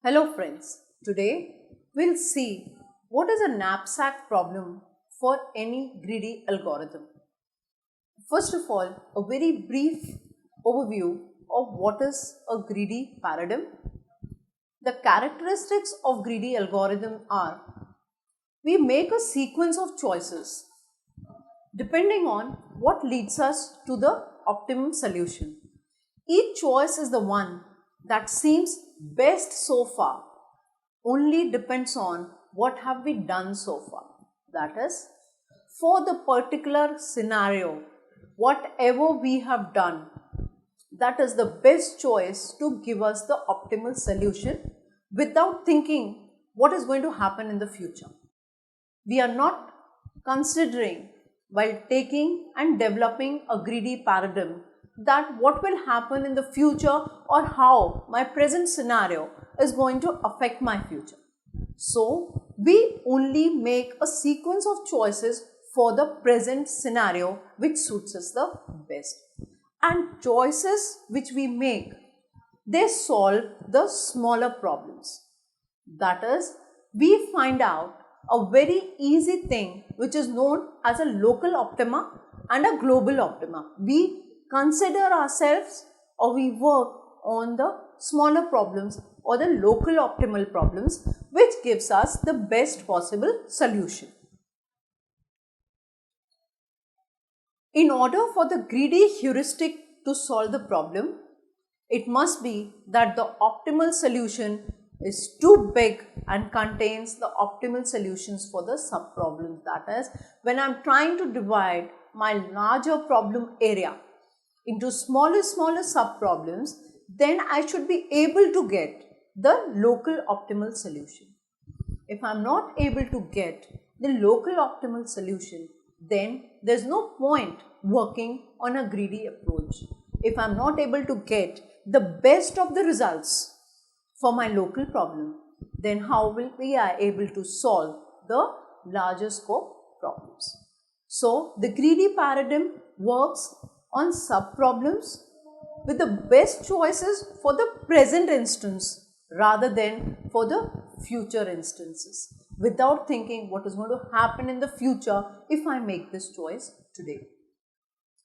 Hello friends, today we'll see what is a knapsack problem for any greedy algorithm. First of all, a very brief overview of what is a greedy paradigm. The characteristics of greedy algorithm are: we make a sequence of choices depending on what leads us to the optimum solution. Each choice is the one that seems best so far, only depends on what have we done so far. That is, for the particular scenario, whatever we have done, that is the best choice to give us the optimal solution without thinking what is going to happen in the future. We are not considering while taking and developing a greedy paradigm that what will happen in the future or how my present scenario is going to affect my future. So, we only make a sequence of choices for the present scenario which suits us the best. And choices which we make, they solve the smaller problems. That is, we find out a very easy thing which is known as a local optima and a global optima. We consider ourselves or we work on the smaller problems or the local optimal problems which gives us the best possible solution. In order for the greedy heuristic to solve the problem, it must be that the optimal solution is too big and contains the optimal solutions for the sub-problems. That is, when I am trying to divide my larger problem area into smaller sub-problems, then I should be able to get the local optimal solution. If I am not able to get the local optimal solution, then there is no point working on a greedy approach. If I am not able to get the best of the results for my local problem, then how will we are able to solve the larger scope problems? So, the greedy paradigm works on sub-problems with the best choices for the present instance rather than for the future instances, without thinking what is going to happen in the future if I make this choice today.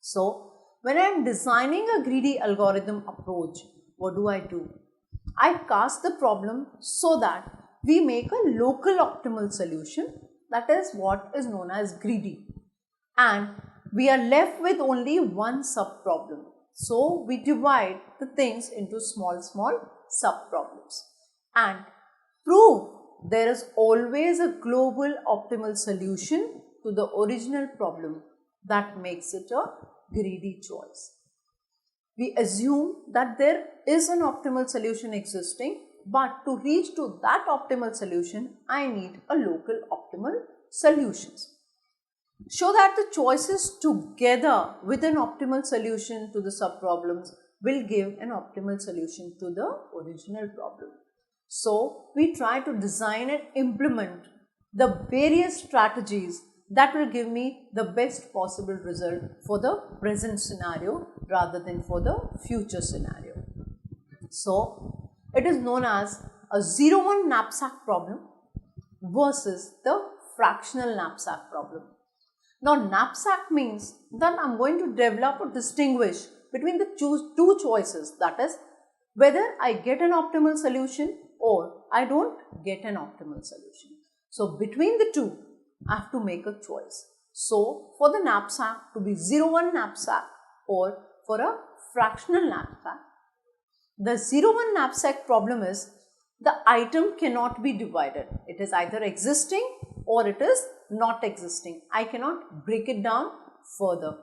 So, when I am designing a greedy algorithm approach, what do? I cast the problem so that we make a local optimal solution, that is what is known as greedy, and we are left with only one sub-problem. So, we divide the things into small sub-problems and prove there is always a global optimal solution to the original problem that makes it a greedy choice. We assume that there is an optimal solution existing, but to reach to that optimal solution, I need a local optimal solutions. Show that the choices together with an optimal solution to the sub-problems will give an optimal solution to the original problem. So, we try to design and implement the various strategies that will give me the best possible result for the present scenario rather than for the future scenario. So, it is known as a ZeroOne Knapsack problem versus the fractional knapsack problem. Now, knapsack means that I am going to develop or distinguish between the two choices, that is, whether I get an optimal solution or I don't get an optimal solution. So, between the two, I have to make a choice. So, for the knapsack to be ZeroOne knapsack or for a fractional knapsack, the ZeroOne knapsack problem is the item cannot be divided. It is either existing or it is not existing. I cannot break it down further.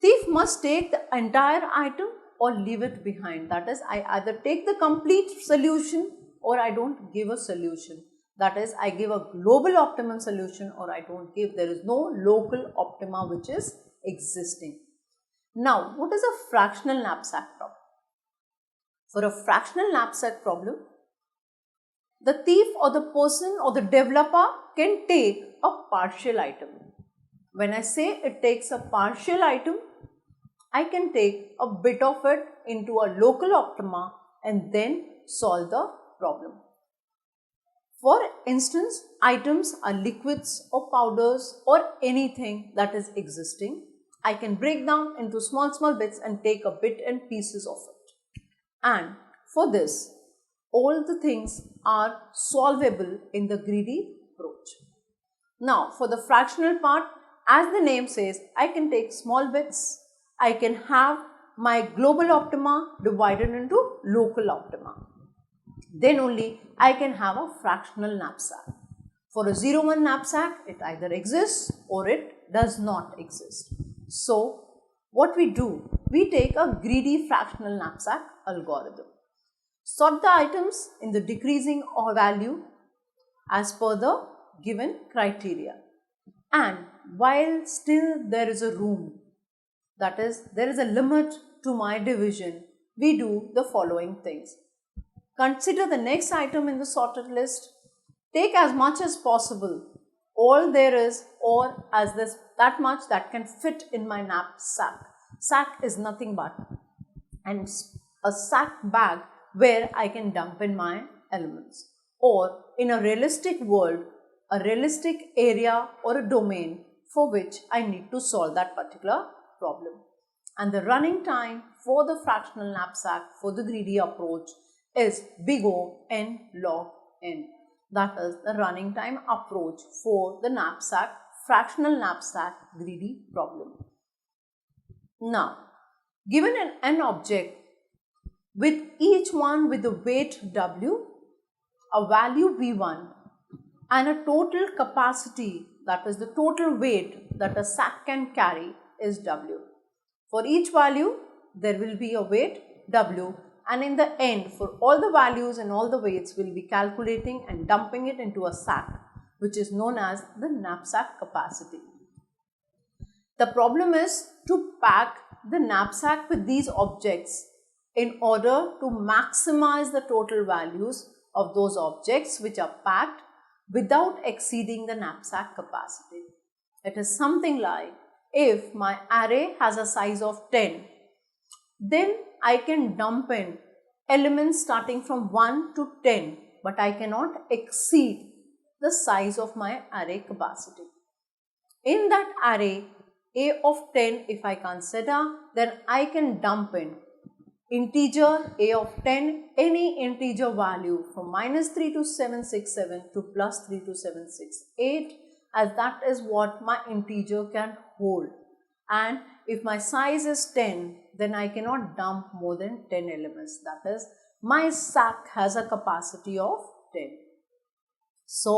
Thief must take the entire item or leave it behind. That is, I either take the complete solution or I don't give a solution. That is, I give a global optimum solution or I don't give. There is no local optima which is existing. Now, what is a fractional knapsack problem? For a fractional knapsack problem, the thief or the person or the developer can take a partial item. When I say it takes a partial item, I can take a bit of it into a local optima and then solve the problem. For instance, items are liquids or powders or anything that is existing. I can break down into small bits and take a bit and pieces of it. And for this, all the things are solvable in the greedy approach. Now, for the fractional part, as the name says, I can take small bits. I can have my global optima divided into local optima. Then only I can have a fractional knapsack. For a ZeroOne knapsack, it either exists or it does not exist. So, what we do, we take a greedy fractional knapsack algorithm. Sort the items in the decreasing value as per the given criteria. And while still there is a room, that is, there is a limit to my division, we do the following things. Consider the next item in the sorted list. Take as much as possible, all there is, or as this that much that can fit in my knapsack. Sack is nothing but a sack bag where I can dump in my elements. Or in a realistic world, a realistic area or a domain for which I need to solve that particular problem. And the running time for the fractional knapsack for the greedy approach is big O n log n. That is the running time approach for the fractional knapsack greedy problem. Now, given an object with each one with a weight W, a value V1 and a total capacity, that is the total weight that a sack can carry, is W. For each value, there will be a weight W, and in the end, for all the values and all the weights, we will be calculating and dumping it into a sack, which is known as the knapsack capacity. The problem is to pack the knapsack with these objects in order to maximize the total values of those objects which are packed without exceeding the knapsack capacity. It is something like, if my array has a size of 10, then I can dump in elements starting from 1 to 10, but I cannot exceed the size of my array capacity. In that array, A of 10 if I consider, then I can dump in integer A of 10, any integer value from -3 to 767 to +3 to 768, as that is what my integer can hold. And if my size is 10, then I cannot dump more than 10 elements. That is, my sack has a capacity of 10. So,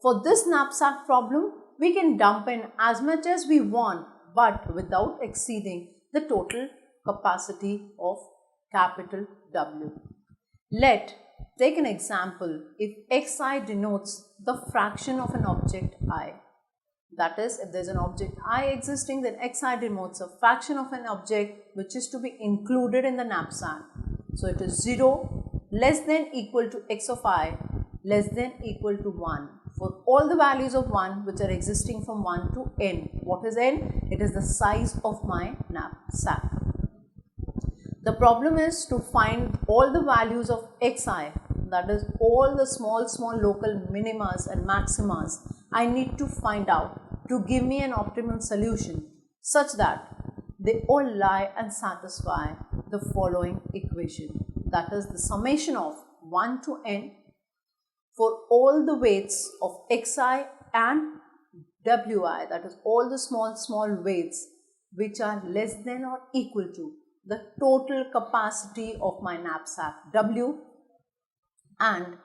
for this knapsack problem, we can dump in as much as we want, but without exceeding the total capacity of capital W. Take an example. If xi denotes the fraction of an object I, that is, if there is an object I existing, then xi denotes a fraction of an object which is to be included in the knapsack. So, it is 0 less than equal to x of I less than equal to 1 for all the values of 1 which are existing from 1 to n. What is n? It is the size of my knapsack. The problem is to find all the values of xi, that is all the small local minimas and maximas I need to find out to give me an optimum solution such that they all lie and satisfy the following equation, that is the summation of 1 to n for all the weights of xi and wi, that is all the small weights which are less than or equal to the total capacity of my knapsack W, and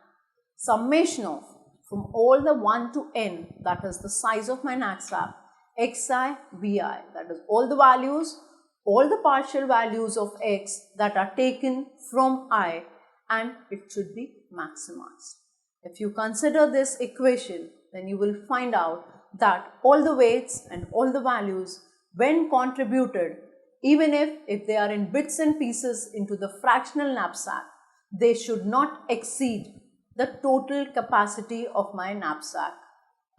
summation of from all the 1 to n, that is the size of my knapsack, xi, vi, that is all the values, all the partial values of x that are taken from I, and it should be maximized. If you consider this equation, then you will find out that all the weights and all the values, when contributed, even if they are in bits and pieces into the fractional knapsack, they should not exceed the total capacity of my knapsack.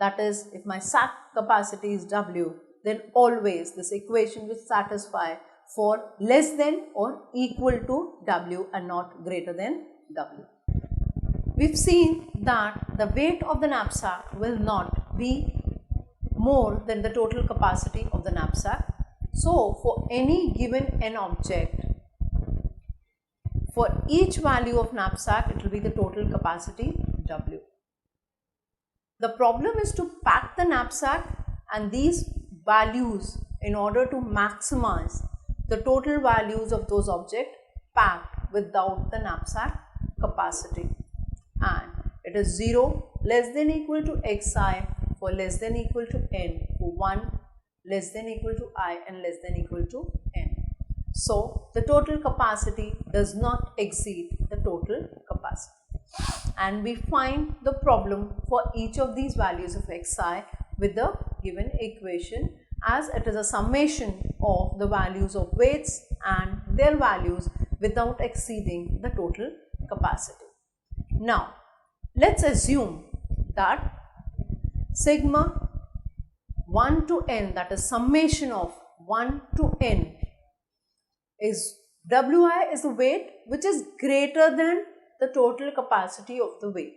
That is, if my sack capacity is W, then always this equation will satisfy for less than or equal to W and not greater than W. we've seen that the weight of the knapsack will not be more than the total capacity of the knapsack. So, for any given n object, for each value of knapsack, it will be the total capacity W. The problem is to pack the knapsack and these values in order to maximize the total values of those objects packed without the knapsack capacity. And it is 0 less than equal to xi for less than equal to n, for 1 less than equal to I and less than equal to n. So, the total capacity does not exceed the total capacity. And we find the problem for each of these values of xi with the given equation, as it is a summation of the values of weights and their values without exceeding the total capacity. Now, let's assume that sigma 1 to n, that is summation of 1 to n, is Wi is the weight which is greater than the total capacity of the weight.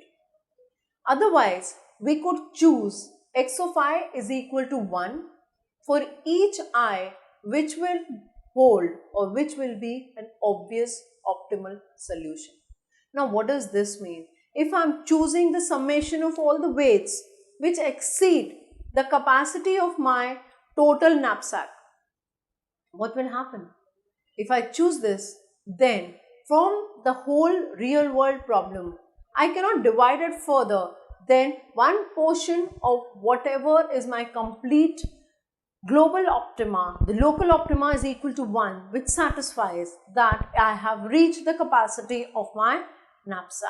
Otherwise, we could choose x of I is equal to 1 for each I which will hold or which will be an obvious optimal solution. Now, what does this mean? If I am choosing the summation of all the weights which exceed the capacity of my total knapsack, what will happen? If I choose this, then from the whole real world problem, I cannot divide it further than one portion of whatever is my complete global optima. The local optima is equal to 1, which satisfies that I have reached the capacity of my knapsack.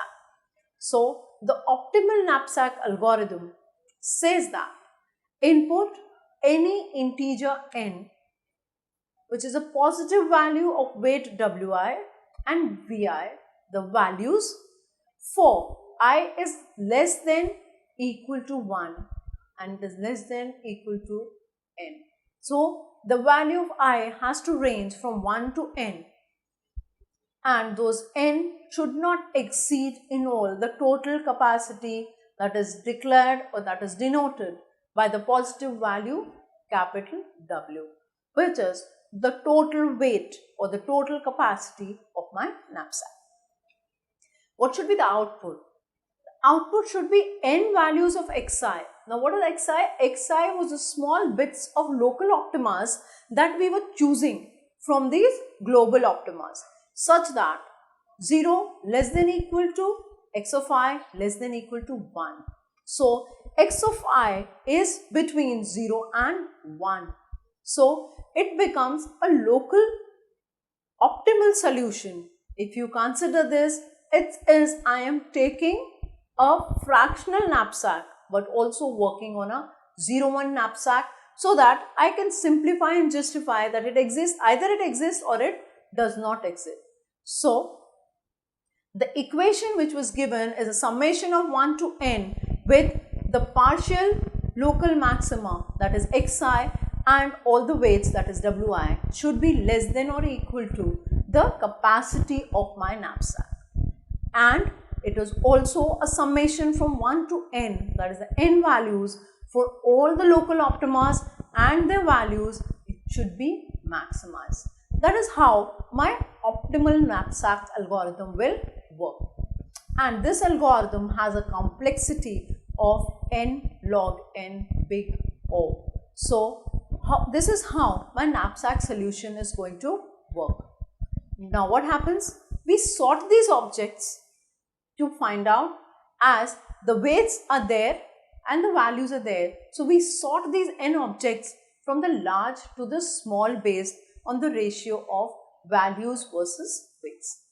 So, the optimal knapsack algorithm says that input any integer n, which is a positive value of weight Wi and Vi, the values for I is less than equal to 1 and is less than equal to n. So, the value of I has to range from 1 to n, and those n should not exceed in all the total capacity that is declared or that is denoted by the positive value capital W, which is the total weight or the total capacity of my knapsack. What should be the output? The output should be n values of xi. Now, what is xi? Xi was the small bits of local optimas that we were choosing from these global optimas, such that 0 less than equal to x of I less than equal to 1. So, x of I is between 0 and 1. So, it becomes a local optimal solution. If you consider this, it is I am taking a fractional knapsack but also working on a ZeroOne knapsack, so that I can simplify and justify that it exists, either it exists or it does not exist. So, the equation which was given is a summation of 1 to n with the partial local maxima, that is xi, and all the weights, that is Wi, should be less than or equal to the capacity of my knapsack. And it is also a summation from 1 to n, that is the n values for all the local optimas and their values, it should be maximized. That is how my optimal knapsack algorithm will work. And this algorithm has a complexity of n log n big O. So, this is how my knapsack solution is going to work. Now, what happens? We sort these objects to find out, as the weights are there and the values are there. So, we sort these n objects from the large to the small based on the ratio of values versus weights.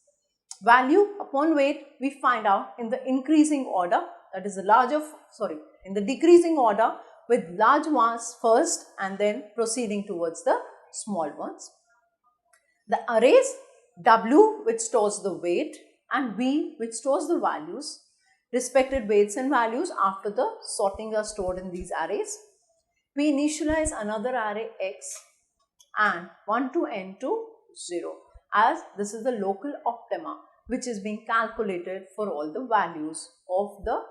Value upon weight we find out in the increasing order, that is in the decreasing order, with large ones first and then proceeding towards the small ones. The arrays W, which stores the weight, and V, which stores the values, respected weights and values after the sorting are stored in these arrays. We initialize another array X and 1 to n to 0, as this is the local optima which is being calculated for all the values of the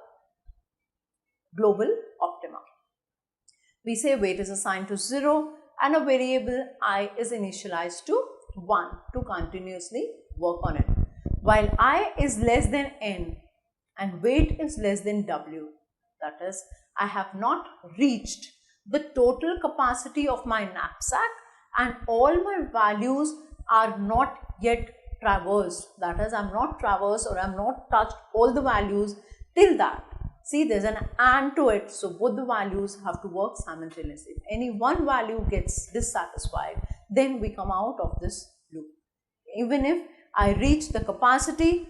global optima. We say weight is assigned to 0 and a variable I is initialized to 1 to continuously work on it. While I is less than n and weight is less than w, that is, I have not reached the total capacity of my knapsack and all my values are not yet traversed, that is, I am not traversed or I am not touched all the values till that. See, there is an and to it, so both the values have to work simultaneously. If any one value gets dissatisfied, then we come out of this loop. Even if I reach the capacity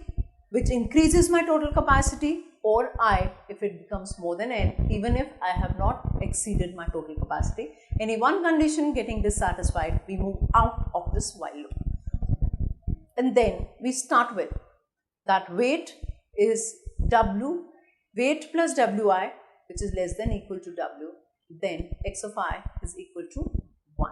which increases my total capacity, or I, if it becomes more than n, even if I have not exceeded my total capacity, any one condition getting dissatisfied, we move out of this while loop. And then we start with that weight is w, weight plus wi, which is less than equal to w, then x of I is equal to 1.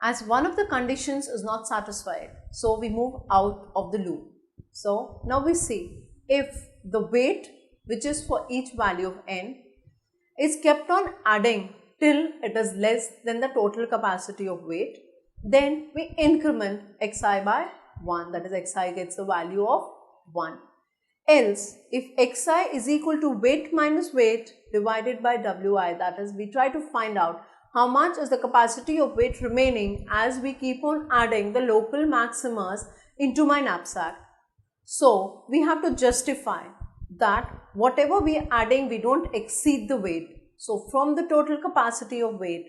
As one of the conditions is not satisfied, so we move out of the loop. So now we see if the weight, which is for each value of n, is kept on adding till it is less than the total capacity of weight, then we increment xi by 1, that is xi gets the value of 1. Else, if xi is equal to weight minus weight divided by wi, that is, we try to find out how much is the capacity of weight remaining as we keep on adding the local maximas into my knapsack. So, we have to justify that whatever we are adding, we don't exceed the weight. So, from the total capacity of weight,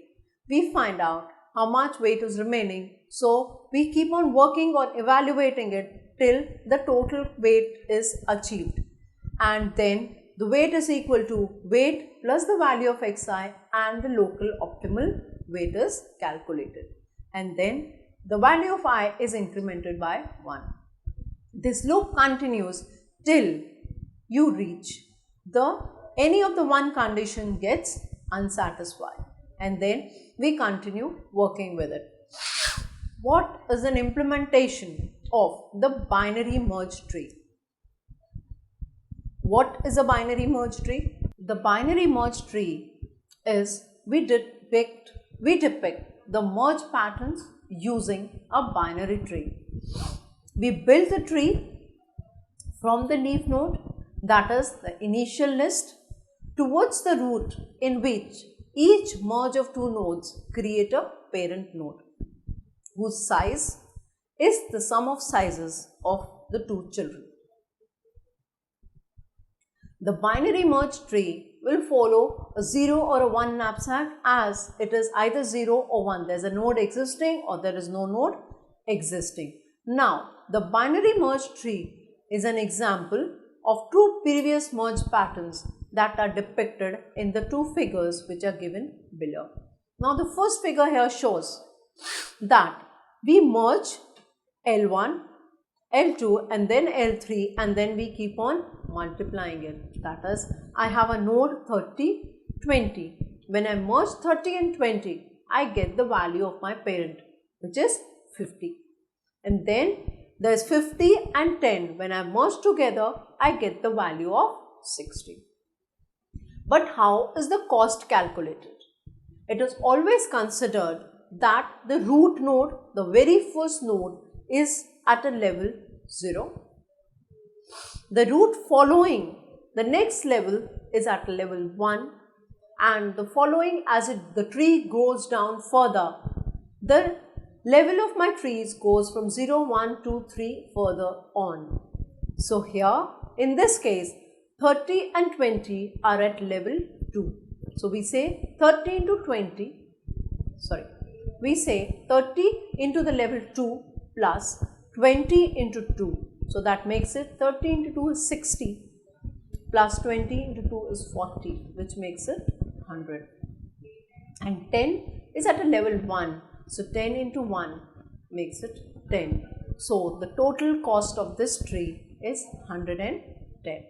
we find out how much weight is remaining. So, we keep on working on evaluating it till the total weight is achieved. And then the weight is equal to weight plus the value of xi and the local optimal weight is calculated. And then the value of I is incremented by 1. This loop continues till you reach any of the one condition gets unsatisfied, and then we continue working with it. What is an implementation of the binary merge tree? What is a binary merge tree? The binary merge tree is we depict the merge patterns using a binary tree. We build the tree from the leaf node, that is the initial list, towards the root in which each merge of two nodes create a parent node whose size is the sum of sizes of the two children. The binary merge tree will follow a 0 or a 1 knapsack, as it is either 0 or 1. There is a node existing or there is no node existing. Now, the binary merge tree is an example of two previous merge patterns that are depicted in the two figures which are given below. Now, the first figure here shows that we merge L1, L2 and then L3, and then we keep on multiplying it. That is, I have a node 30, 20. When I merge 30 and 20, I get the value of my parent, which is 50. And then there is 50 and 10. When I merge together, I get the value of 60. But how is the cost calculated? It is always considered that the root node, the very first node, is at a level 0. The root following the next level is at level 1, and the following, as the tree goes down further, the level of my trees goes from 0, 1, 2, 3 further on. So here in this case 30 and 20 are at level 2. So we say 30 into the level 2 plus 20 into 2. So that makes it 30 into 2 is 60 plus 20 into 2 is 40, which makes it 100. And 10 is at a level 1. So 10 into 1 makes it 10. So the total cost of this tree is 110.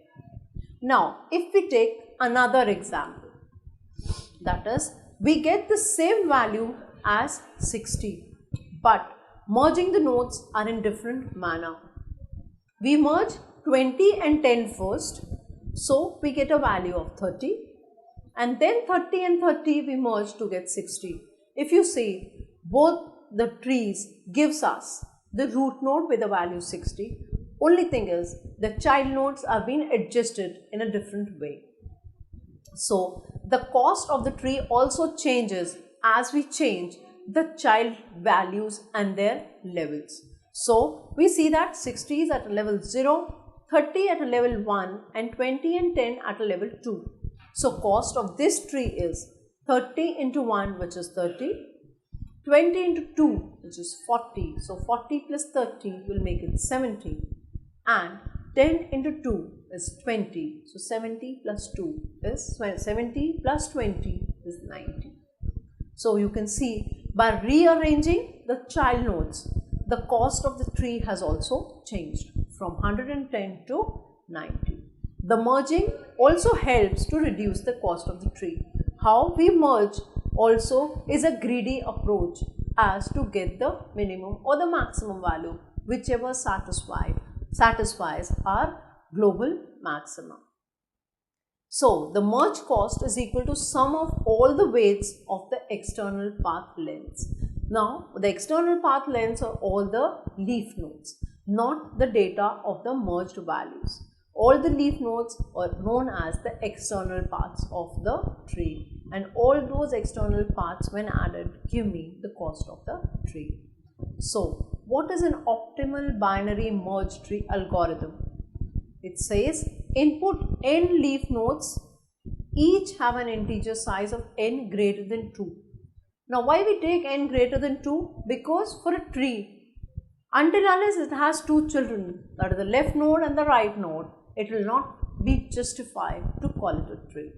Now, if we take another example, that is, we get the same value as 60, but merging the nodes are in different manner. We merge 20 and 10 first, so we get a value of 30, and then 30 and 30 we merge to get 60. If you see, both the trees gives us the root node with a value 60. Only thing is, the child nodes are being adjusted in a different way. So the cost of the tree also changes as we change the child values and their levels. So we see that 60 is at a level 0, 30 at a level 1 and 20 and 10 at a level 2. So cost of this tree is 30 into 1, which is 30, 20 into 2, which is 40. So 40 plus 30 will make it 70, and 10 into 2 is 20. So 70 plus 2 is 70 plus 20 is 90. So you can see, by rearranging the child nodes, the cost of the tree has also changed from 110 to 90. The merging also helps to reduce the cost of the tree. How we merge also is a greedy approach as to get the minimum or the maximum value, whichever satisfies our global maximum. So the merge cost is equal to sum of all the weights of the external path lengths. Now the external path lengths are all the leaf nodes, not the data of the merged values. All the leaf nodes are known as the external paths of the tree, and all those external paths when added give me the cost of the tree. So what is an optimal binary merge tree algorithm? It says input n leaf nodes, each have an integer size of n greater than 2. Now why we take n greater than 2? Because for a tree, until unless it has two children, that is the left node and the right node, it will not be justified to call it a tree.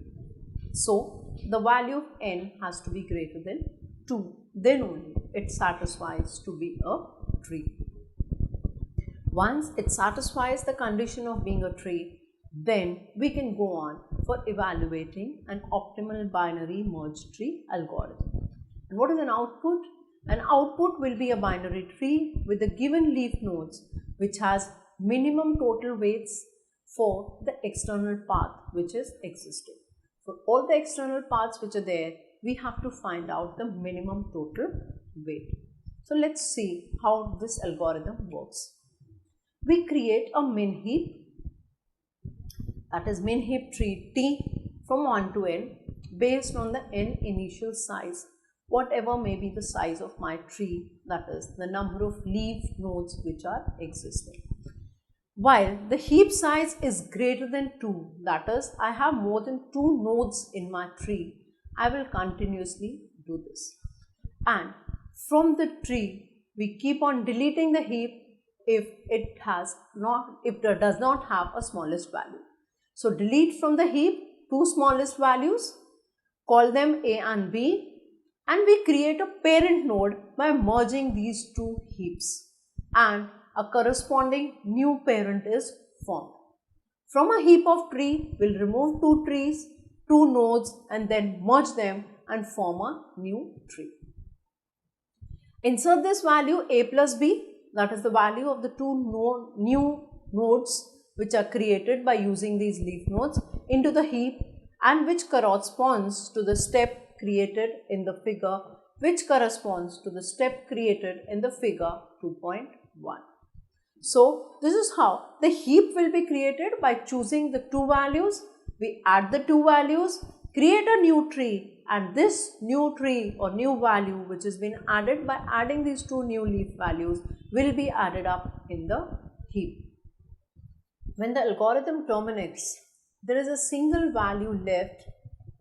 So the value of n has to be greater than 2, then only it satisfies to be a tree. Once it satisfies the condition of being a tree, then we can go on for evaluating an optimal binary merge tree algorithm. And what is an output? An output will be a binary tree with the given leaf nodes which has minimum total weights for the external path which is existing. For all the external paths which are there, we have to find out the minimum total weight. So let's see how this algorithm works. We create a min heap, that is min heap tree T from 1 to n based on the n initial size, whatever may be the size of my tree, that is the number of leaf nodes which are existing. While the heap size is greater than 2, that is I have more than 2 nodes in my tree, I will continuously do this. And from the tree, we keep on deleting the heap if it does not have a smallest value. So delete from the heap 2 smallest values, call them A and B, and we create a parent node by merging these 2 heaps, and a corresponding new parent is formed. From a heap of tree, we will remove 2 trees, 2 nodes, and then merge them and form a new tree. Insert this value A plus B, that is the value of the 2 new nodes which are created by using these leaf nodes, into the heap, and which corresponds to the step created in the figure, which corresponds to the step created in the figure 2.1. So this is how the heap will be created by choosing the 2 values. We add the 2 values, create a new tree, and this new tree or new value which has been added by adding these 2 new leaf values will be added up in the heap. When the algorithm terminates, there is a single value left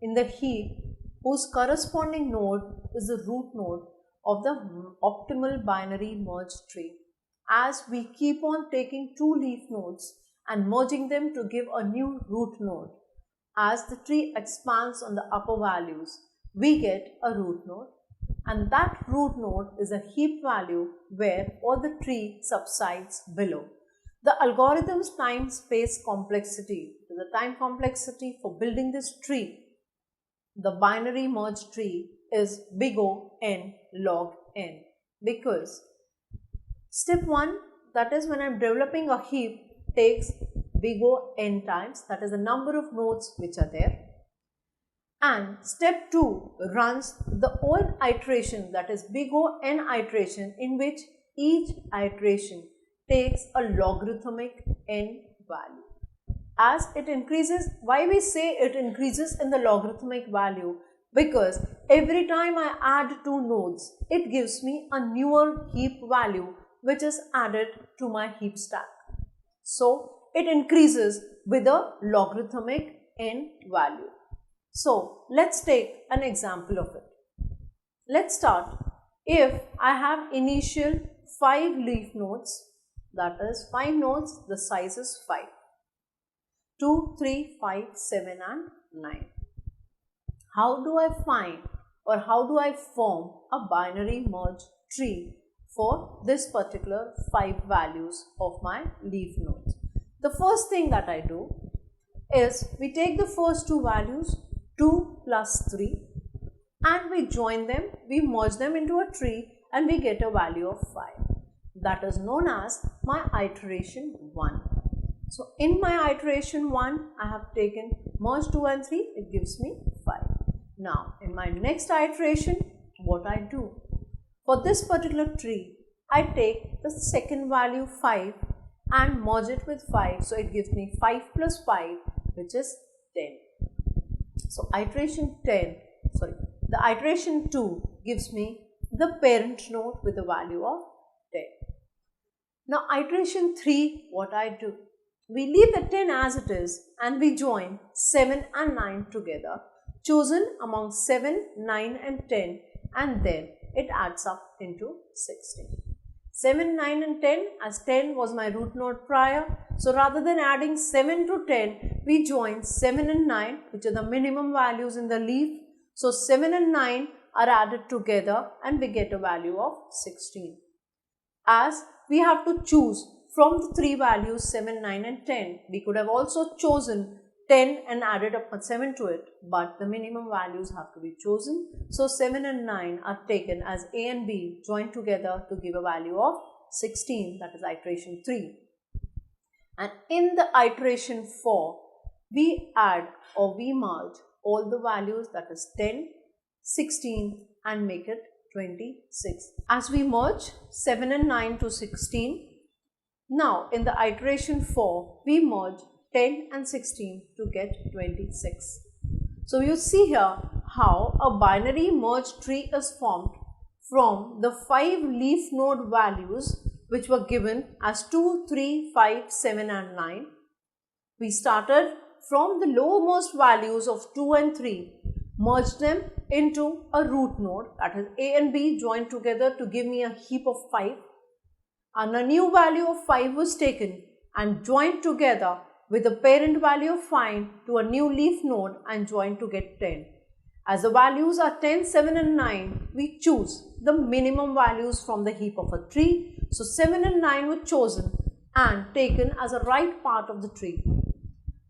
in the heap whose corresponding node is the root node of the optimal binary merge tree. As we keep on taking 2 leaf nodes and merging them to give a new root node, as the tree expands on the upper values, we get a root node, and that root node is a heap value where all the tree subsides below. The algorithm's time space complexity, the time complexity for building this tree, the binary merge tree, is big O n log n, because Step 1, that is when I am developing a heap, takes big O n times, that is the number of nodes which are there. And step 2 runs the O(n) iteration, that is big O n iteration, in which each iteration takes a logarithmic n value. As it increases, why we say it increases in the logarithmic value? Because every time I add 2 nodes, it gives me a newer heap value which is added to my heap stack. So it increases with a logarithmic n value. So let's take an example of it. Let's start. If I have initial 5 leaf nodes, that is 5 nodes, the size is 5. 2, 3, 5, 7 and 9. How do I find or how do I form a binary merge tree for this particular 5 values of my leaf nodes? The first thing that I do is we take the first 2 values, 2 plus 3, and we join them, we merge them into a tree and we get a value of 5. That is known as my iteration 1. So in my iteration 1, I have taken merge 2 and 3, it gives me 5. Now in my next iteration, what I do? For this particular tree, I take the second value 5 and merge it with 5. So it gives me 5 plus 5, which is 10. So iteration 2 gives me the parent node with a value of 10. Now iteration 3, what I do? We leave the 10 as it is and we join 7 and 9 together, chosen among 7, 9 and 10, and then it adds up into 16. 7, 9 and 10, as 10 was my root node prior. So rather than adding 7 to 10, we join 7 and 9, which are the minimum values in the leaf. So 7 and 9 are added together and we get a value of 16. As we have to choose from the 3 values 7, 9 and 10, we could have also chosen 10 and added up 7 to it, but the minimum values have to be chosen. So 7 and 9 are taken as A and B joined together to give a value of 16, that is iteration 3. And in the iteration 4, we add or we merge all the values, that is 10, 16 and make it 26. As we merge 7 and 9 to 16, now in the iteration 4, we merge 10 and 16 to get 26. So you see here how a binary merge tree is formed from the 5 leaf node values which were given as 2, 3, 5, 7 and 9. We started from the lowermost values of 2 and 3, merged them into a root node, that is A and B joined together to give me a heap of 5. And a new value of 5 was taken and joined together with the parent value of 5 to a new leaf node and joined to get 10. As the values are 10, 7 and 9, we choose the minimum values from the heap of a tree. So 7 and 9 were chosen and taken as a right part of the tree.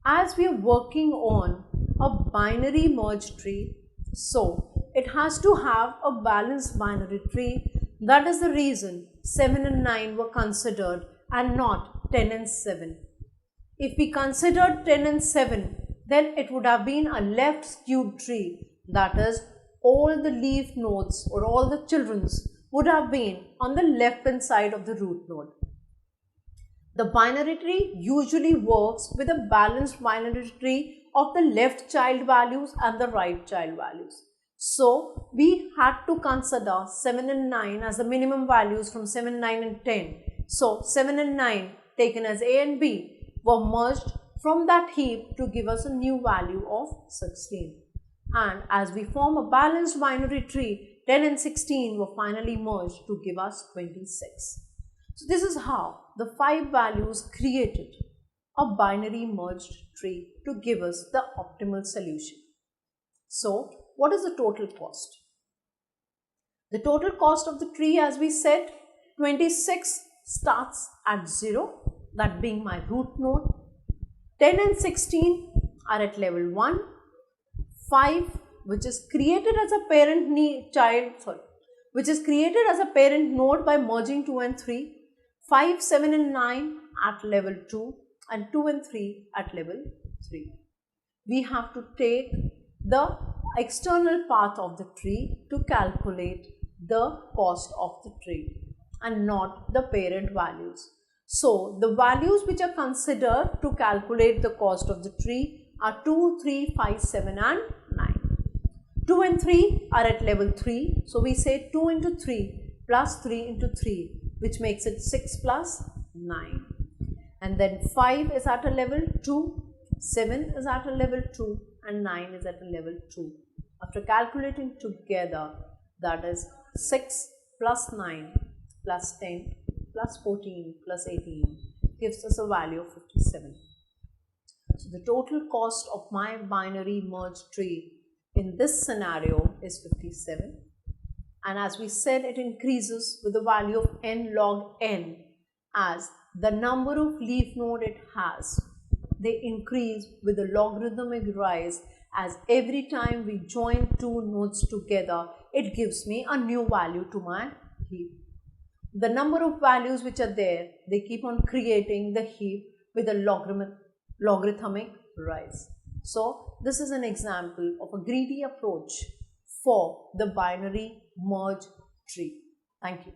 As we are working on a binary merge tree, so it has to have a balanced binary tree. That is the reason 7 and 9 were considered and not 10 and 7. If we considered 10 and 7, then it would have been a left skewed tree. That is, all the leaf nodes or all the children's would have been on the left hand side of the root node. The binary tree usually works with a balanced binary tree of the left child values and the right child values. So we had to consider 7 and 9 as the minimum values from 7, 9 and 10. So 7 and 9 taken as A and B were merged from that heap to give us a new value of 16. And as we form a balanced binary tree, 10 and 16 were finally merged to give us 26. So this is how the 5 values created a binary merged tree to give us the optimal solution. So what is the total cost? The total cost of the tree, as we said, 26 starts at 0, that being my root node. 10 and 16 are at level 1. 5, which is created as a parent node by merging 2 and 3, 5, 7 and 9 at level 2 and 2 and 3 at level 3. We have to take the external path of the tree to calculate the cost of the tree and not the parent values. So, the values which are considered to calculate the cost of the tree are 2, 3, 5, 7 and 9. 2 and 3 are at level 3. So, we say 2 into 3 plus 3 into 3, which makes it 6 plus 9. And then 5 is at a level 2, 7 is at a level 2 and 9 is at a level 2. After calculating together, that is 6 plus 9 plus 10 plus 14 plus 18 gives us a value of 57. So, the total cost of my binary merge tree in this scenario is 57. And as we said, it increases with the value of n log n as the number of leaf node it has. They increase with a logarithmic rise as every time we join two nodes together, it gives me a new value to my heap. The number of values which are there, they keep on creating the heap with a logarithmic rise. So, this is an example of a greedy approach for the binary merge tree. Thank you.